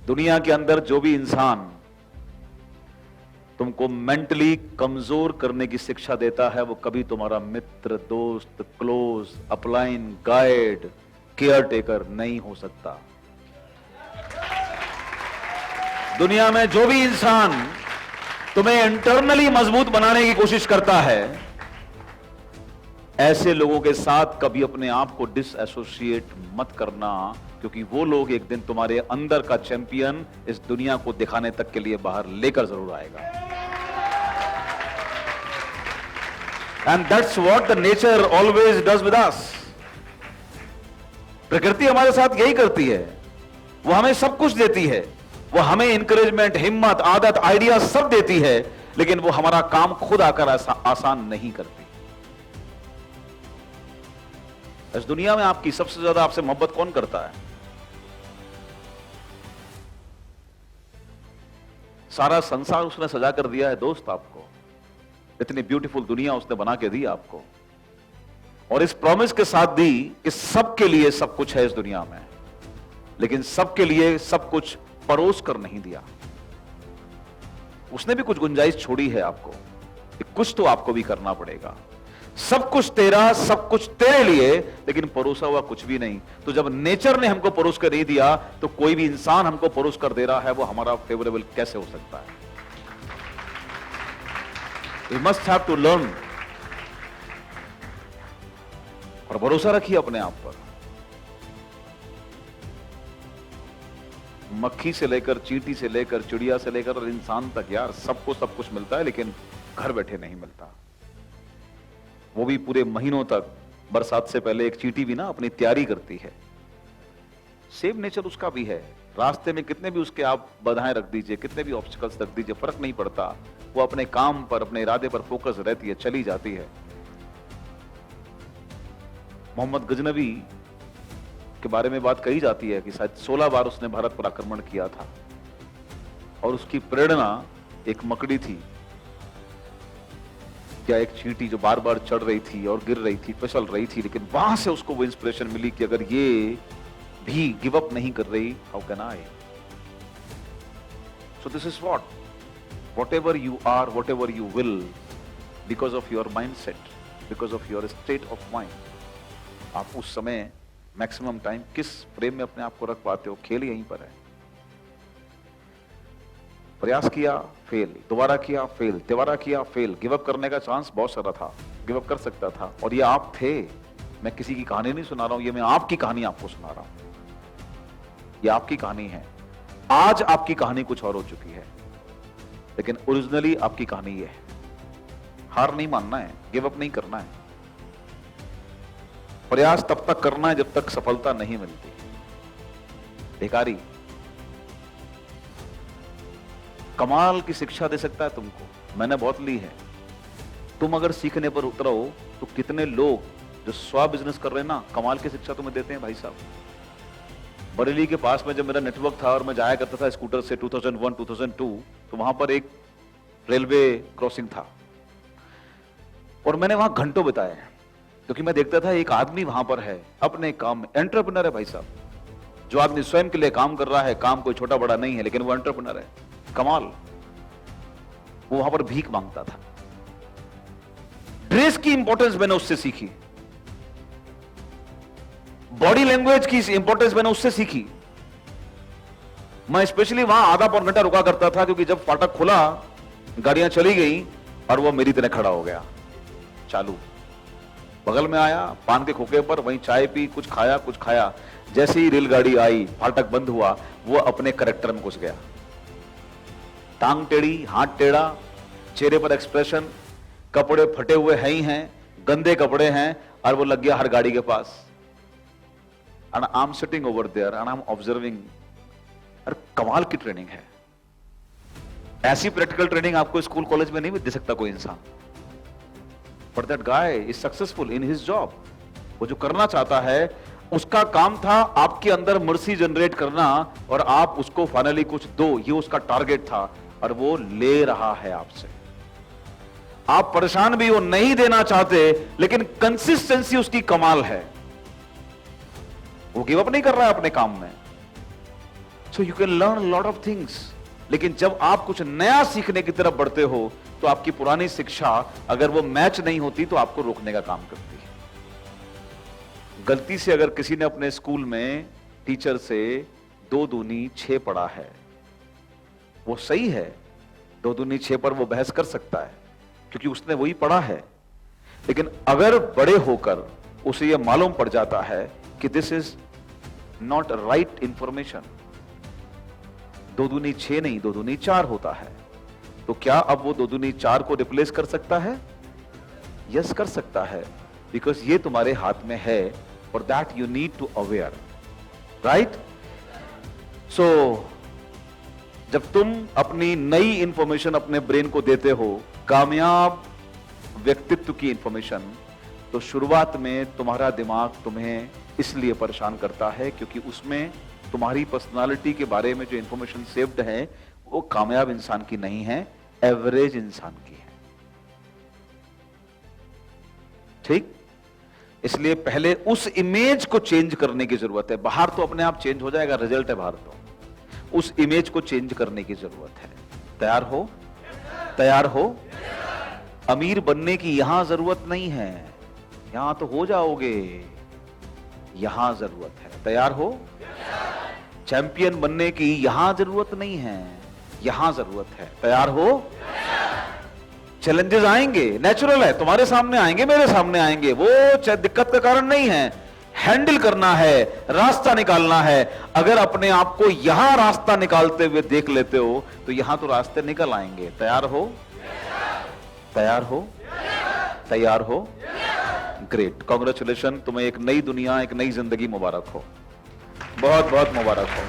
दुनिया के अंदर जो भी इंसान तुमको मेंटली कमजोर करने की शिक्षा देता है वो कभी तुम्हारा मित्र, दोस्त, close, upline, guide, care taker नहीं हो सकता। दुनिया में जो भी इंसान तुम्हें इंटरनली मजबूत बनाने की कोशिश करता है, ऐसे लोगों के साथ कभी अपने आप को डिसएसोसिएट मत करना, क्योंकि वो लोग एक दिन तुम्हारे अंदर का चैंपियन इस दुनिया को दिखाने तक के लिए बाहर लेकर जरूर आएगा। And that's what the nature always does with us. प्रकृति हमारे साथ यही करती है, वो हमें सब कुछ देती है, वो हमें इंकरेजमेंट, हिम्मत, आदत, आइडिया सब देती है, लेकिन वो हमारा काम खुद आकर आसान नहीं करती। इस दुनिया में आपकी सबसे ज्यादा आपसे मोहब्बत कौन करता है? सारा संसार उसने सजा कर दिया है दोस्त आपको, इतनी ब्यूटीफुल दुनिया उसने बना के दी आपको, और इस प्रॉमिस के साथ दी कि सबके लिए सब कुछ है इस दुनिया में, लेकिन सबके लिए सब कुछ परोस कर नहीं दिया। उसने भी कुछ गुंजाइश छोड़ी है आपको कि कुछ तो आपको भी करना पड़ेगा। सब कुछ तेरा, सब कुछ तेरे लिए, लेकिन परोसा हुआ कुछ भी नहीं। तो जब नेचर ने हमको परोस कर नहीं दिया, तो कोई भी इंसान हमको परोस कर दे रहा है, वो हमारा फेवरेबल कैसे हो सकता है? We must have to learn. और भरोसा रखिए अपने आप पर। मक्खी से लेकर, चींटी से लेकर, चिड़िया से लेकर और इंसान तक, यार सबको सब कुछ मिलता है, लेकिन घर बैठे नहीं मिलता। वो भी पूरे महीनों तक। बरसात से पहले एक चींटी भी ना अपनी तैयारी करती है। सेम नेचर उसका भी है। रास्ते में कितने भी उसके आप बाधाएं रख दीजिए, कितने भी ऑब्स्टिकल्स रख दीजिए, फर्क नहीं पड़ता। वो अपने काम पर, अपने इरादे पर फोकस रहती है, चली जाती है। मोहम्मद गजनवी के बारे में बात कही जाती है कि शायद 16 बार उसने भारत पर आक्रमण किया था, और उसकी प्रेरणा एक मकड़ी थी या एक चींटी जो बार बार चढ़ रही थी और गिर रही थी, फिसल रही थी, लेकिन वहां से उसको वो इंस्पिरेशन मिली कि अगर ये भी गिव अप नहीं कर रही, how can I? So this is whatever you are, whatever you will, because of your mindset, because of your state of mind, आप उस समय मैक्सिमम टाइम किस फ्रेम में अपने आप को रख पाते हो, खेल यहीं पर है। प्रयास किया, फेल, दोबारा किया, फेल, तिबारा किया, फेल। गिव अप करने का चांस बहुत सारा था, गिव अप कर सकता था, और ये आप थे। मैं किसी की कहानी नहीं सुना रहा हूं, ये मैं आपकी कहानी आपको सुना रहा हूं। ये आपकी कहानी है। आज आपकी कहानी कुछ और हो चुकी है, लेकिन ओरिजिनली आपकी कहानी ये है। हार नहीं मानना है, गिव अप नहीं करना है। प्रयास तब तक करना है जब तक सफलता नहीं मिलती। भिखारी कमाल की शिक्षा दे सकता है तुमको, मैंने बहुत ली है। तुम अगर सीखने पर उतरो तो कितने लोग जो स्व बिजनेस कर रहे हैं ना, कमाल की शिक्षा तुम्हें देते हैं भाई साहब। बरेली के पास में जब मेरा नेटवर्क था और मैं जाया करता था स्कूटर से 2001 2002, तो वहां पर एक रेलवे क्रॉसिंग था, और मैंने वहां घंटों बिताए, क्योंकि मैं देखता था एक आदमी वहां पर है अपने काम में, एंटरप्रेन्योर है भाई साहब। जो आदमी स्वयं के लिए काम कर रहा है, काम कोई छोटा बड़ा नहीं है, लेकिन वो एंटरप्रेन्योर है। कमाल। वो वहां पर भीख मांगता था। ड्रेस की इंपॉर्टेंस मैंने उससे सीखी, बॉडी लैंग्वेज की इंपॉर्टेंस मैंने उससे सीखी। मैं स्पेशली वहां आधा पौन घंटा रुका करता था, क्योंकि जब फाटक खुला, गाड़ियां चली गई और वो मेरी तरह खड़ा हो गया, चालू। बगल में आया, पान के खोखे पर, वहीं चाय पी, कुछ खाया। जैसे ही रेलगाड़ी आई, फाटक बंद हुआ, वो अपने कैरेक्टर में घुस गया। टांग टेढ़ी, हाथ टेढ़ा, चेहरे पर एक्सप्रेशन, कपड़े फटे हुए हैं ही हैं, गंदे कपड़े हैं, और वो लग गया हर गाड़ी के पास। And I am sitting over there and I am observing. अरे कमाल की ट्रेनिंग है। ऐसी प्रैक्टिकल ट्रेनिंग आपको स्कूल कॉलेज में नहीं दे सकता कोई इंसान। But that guy is successful in his job. वो जो करना चाहता है, उसका काम था आपके अंदर मर्सी जनरेट करना, और आप उसको फाइनली कुछ दो, ये उसका टारगेट था, और वो ले रहा है आपसे। आप परेशान भी हो, नहीं देना चाहते, लेकिन कंसिस्टेंसी उसकी कमाल है। वो गिव अप नहीं कर रहा है अपने काम में। So you can learn lot of things. लेकिन जब आप कुछ नया सीखने की तरफ बढ़ते हो तो आपकी पुरानी शिक्षा अगर वो मैच नहीं होती तो आपको रोकने का काम करती है। गलती से अगर किसी ने अपने स्कूल में टीचर से 2 दूनी 6 पढ़ा है, वो सही है, 2 दूनी 6 पर वो बहस कर सकता है क्योंकि उसने वही पढ़ा है। लेकिन अगर बड़े होकर उसे यह मालूम पड़ जाता है कि this is not right information, 2 दूनी 6 नहीं 2 दूनी 4 होता है, तो क्या अब वो 2 दूनी 4 को रिप्लेस कर सकता है? यस, कर सकता है, बिकॉज ये तुम्हारे हाथ में है। For that you need to aware, right? So जब तुम अपनी नई इंफॉर्मेशन अपने ब्रेन को देते हो, कामयाब व्यक्तित्व की इंफॉर्मेशन, तो शुरुआत में तुम्हारा दिमाग तुम्हें इसलिए परेशान करता है क्योंकि उसमें तुम्हारी पर्सनालिटी के बारे में जो इंफॉर्मेशन सेव्ड है वो कामयाब इंसान की नहीं है, एवरेज इंसान की है। ठीक? इसलिए पहले उस इमेज को चेंज करने की जरूरत है। बाहर तो अपने आप चेंज हो जाएगा, रिजल्ट है बाहर, तो उस इमेज को चेंज करने की जरूरत है। तैयार हो? तैयार हो? अमीर बनने की यहां जरूरत नहीं है, यहां तो हो जाओगे, यहां जरूरत है। तैयार हो? चैंपियन बनने की यहां जरूरत नहीं है, यहां जरूरत है। तैयार हो? चैलेंजेस आएंगे, नेचुरल है, तुम्हारे सामने आएंगे, मेरे सामने आएंगे, वो दिक्कत का कारण नहीं है। हैंडल करना है, रास्ता निकालना है। अगर अपने आप को यहां रास्ता निकालते हुए देख लेते हो तो यहां तो रास्ते निकल आएंगे। तैयार हो? तैयार हो? तैयार हो? ग्रेट, कांग्रेचुलेशन, तुम्हें एक नई दुनिया, एक नई जिंदगी मुबारक हो, बहुत बहुत मुबारक हो।